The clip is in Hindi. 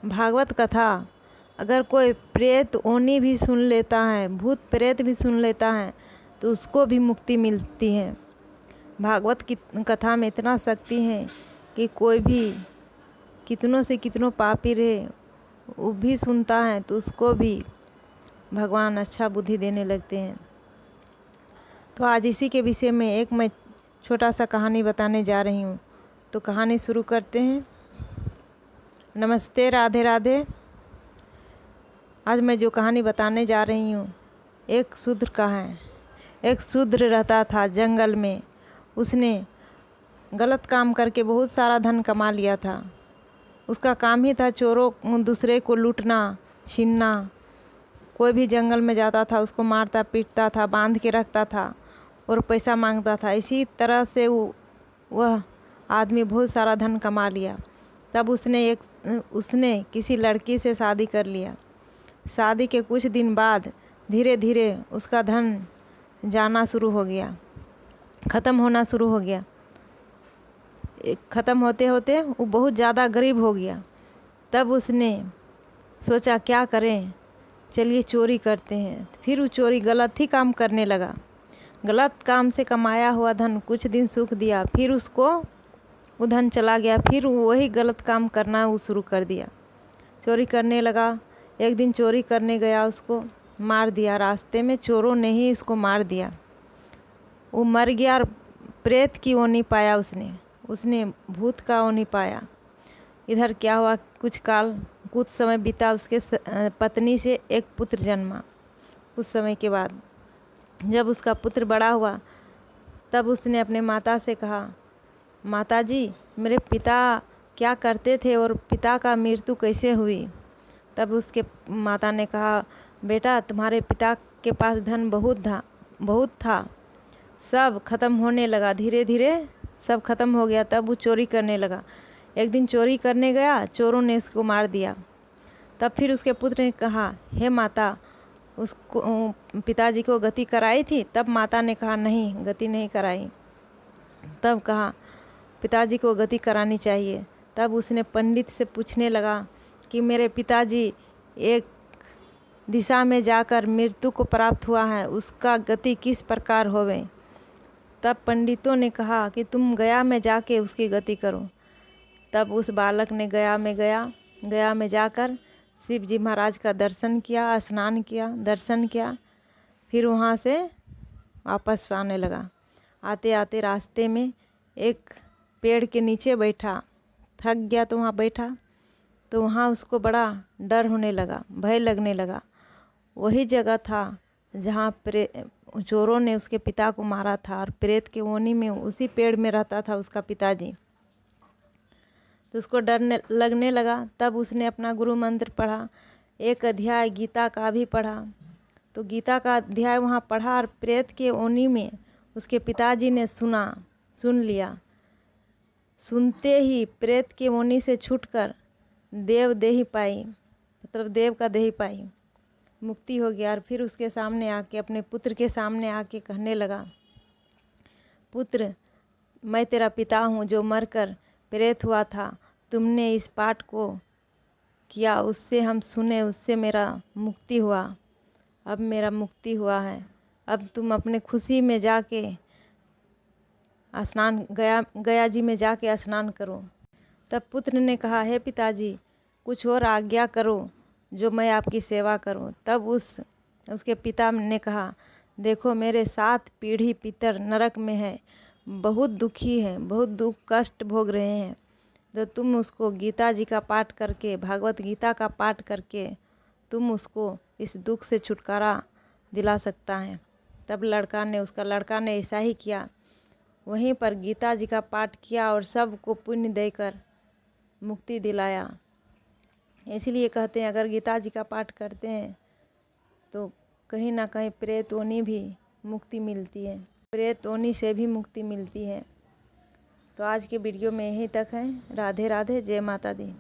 भागवत कथा अगर कोई प्रेत ओनी भी सुन लेता है, भूत प्रेत भी सुन लेता है तो उसको भी मुक्ति मिलती है। भागवत की कथा में इतना शक्ति है कि कोई भी कितनों से कितनों पापी रहे वो भी सुनता है तो उसको भी भगवान अच्छा बुद्धि देने लगते हैं। तो आज इसी के विषय में एक मैं छोटा सा कहानी बताने जा रही हूँ। तो कहानी शुरू करते हैं। नमस्ते, राधे राधे। आज मैं जो कहानी बताने जा रही हूँ एक शूद्र का है। एक शूद्र रहता था जंगल में। उसने गलत काम करके बहुत सारा धन कमा लिया था। उसका काम ही था चोरों दूसरे को लूटना, छीनना। कोई भी जंगल में जाता था उसको मारता पीटता था, बांध के रखता था और पैसा मांगता था। इसी तरह से वह आदमी बहुत सारा धन कमा लिया। तब उसने किसी लड़की से शादी कर लिया। शादी के कुछ दिन बाद धीरे धीरे उसका धन जाना शुरू हो गया, ख़त्म होना शुरू हो गया। ख़त्म होते होते वो बहुत ज़्यादा गरीब हो गया। तब उसने सोचा क्या करें, चलिए चोरी करते हैं। फिर वो चोरी गलत ही काम करने लगा। गलत काम से कमाया हुआ धन कुछ दिन सुख दिया, फिर उसको वो धन चला गया। फिर वही गलत काम करना वो शुरू कर दिया, चोरी करने लगा। एक दिन चोरी करने गया, उसको मार दिया। रास्ते में चोरों ने ही उसको मार दिया। वो मर गया और प्रेत की ओनी पाया उसने भूत का ओनी पाया। इधर क्या हुआ, कुछ समय बीता। उसके पत्नी से एक पुत्र जन्मा। कुछ समय के बाद जब उसका पुत्र बड़ा हुआ तब उसने अपने माता से कहा, माता जी, मेरे पिता क्या करते थे और पिता का मृत्यु कैसे हुई। तब उसके माता ने कहा, बेटा, तुम्हारे पिता के पास धन बहुत था, सब खत्म होने लगा। धीरे धीरे सब खत्म हो गया। तब वो चोरी करने लगा। एक दिन चोरी करने गया, चोरों ने उसको मार दिया। तब फिर उसके पुत्र ने कहा, हे माता, उसको पिताजी को गति कराई थी। तब माता ने कहा, नहीं, गति नहीं कराई। तब कहा, पिताजी को गति करानी चाहिए। तब उसने पंडित से पूछने लगा कि मेरे पिताजी एक दिशा में जाकर मृत्यु को प्राप्त हुआ है, उसका गति किस प्रकार होवे। तब पंडितों ने कहा कि तुम गया में जाके उसकी गति करो। तब उस बालक ने गया में जाकर शिव जी महाराज का दर्शन किया, स्नान किया, दर्शन किया। फिर वहाँ से वापस आने लगा। आते आते रास्ते में एक पेड़ के नीचे बैठा, थक गया तो वहाँ बैठा। तो वहाँ उसको बड़ा डर होने लगा, भय लगने लगा। वही जगह था जहाँ चोरों ने उसके पिता को मारा था और प्रेत के ओनी में उसी पेड़ में रहता था उसका पिताजी। तो उसको डर लगने लगा। तब उसने अपना गुरु मंत्र पढ़ा, एक अध्याय गीता का भी पढ़ा। तो गीता का अध्याय वहाँ पढ़ा और प्रेत के ओनी में उसके पिताजी ने सुन लिया। सुनते ही प्रेत के ओनी से छूटकर देव देही पाई, मतलब देव का देही पाई, मुक्ति हो गया। और फिर उसके सामने आके, अपने पुत्र के सामने आके कहने लगा, पुत्र, मैं तेरा पिता हूँ जो मरकर प्रेत हुआ था। तुमने इस पाठ को किया, उससे हम सुने, उससे मेरा मुक्ति हुआ। अब मेरा मुक्ति हुआ है। अब तुम अपने खुशी में जाके स्नान गया जी में जाके स्नान करो। तब पुत्र ने कहा, हे पिताजी, कुछ और आज्ञा करो जो मैं आपकी सेवा करूं। तब उसके पिता ने कहा, देखो, मेरे 7 पीढ़ी पितर नरक में है, बहुत दुखी हैं, बहुत दुख कष्ट भोग रहे हैं। तो तुम उसको गीता जी का पाठ करके, भागवत गीता का पाठ करके तुम उसको इस दुख से छुटकारा दिला सकता है। तब उसका लड़का ने ऐसा ही किया। वहीं पर गीता जी का पाठ किया और सबको पुण्य देकर मुक्ति दिलाया। इसलिए कहते हैं, अगर गीता जी का पाठ करते हैं तो कहीं ना कहीं प्रेतोनी भी मुक्ति मिलती है, प्रेतोनी से भी मुक्ति मिलती है। तो आज के वीडियो में यहीं तक है। राधे राधे, जय माता दी।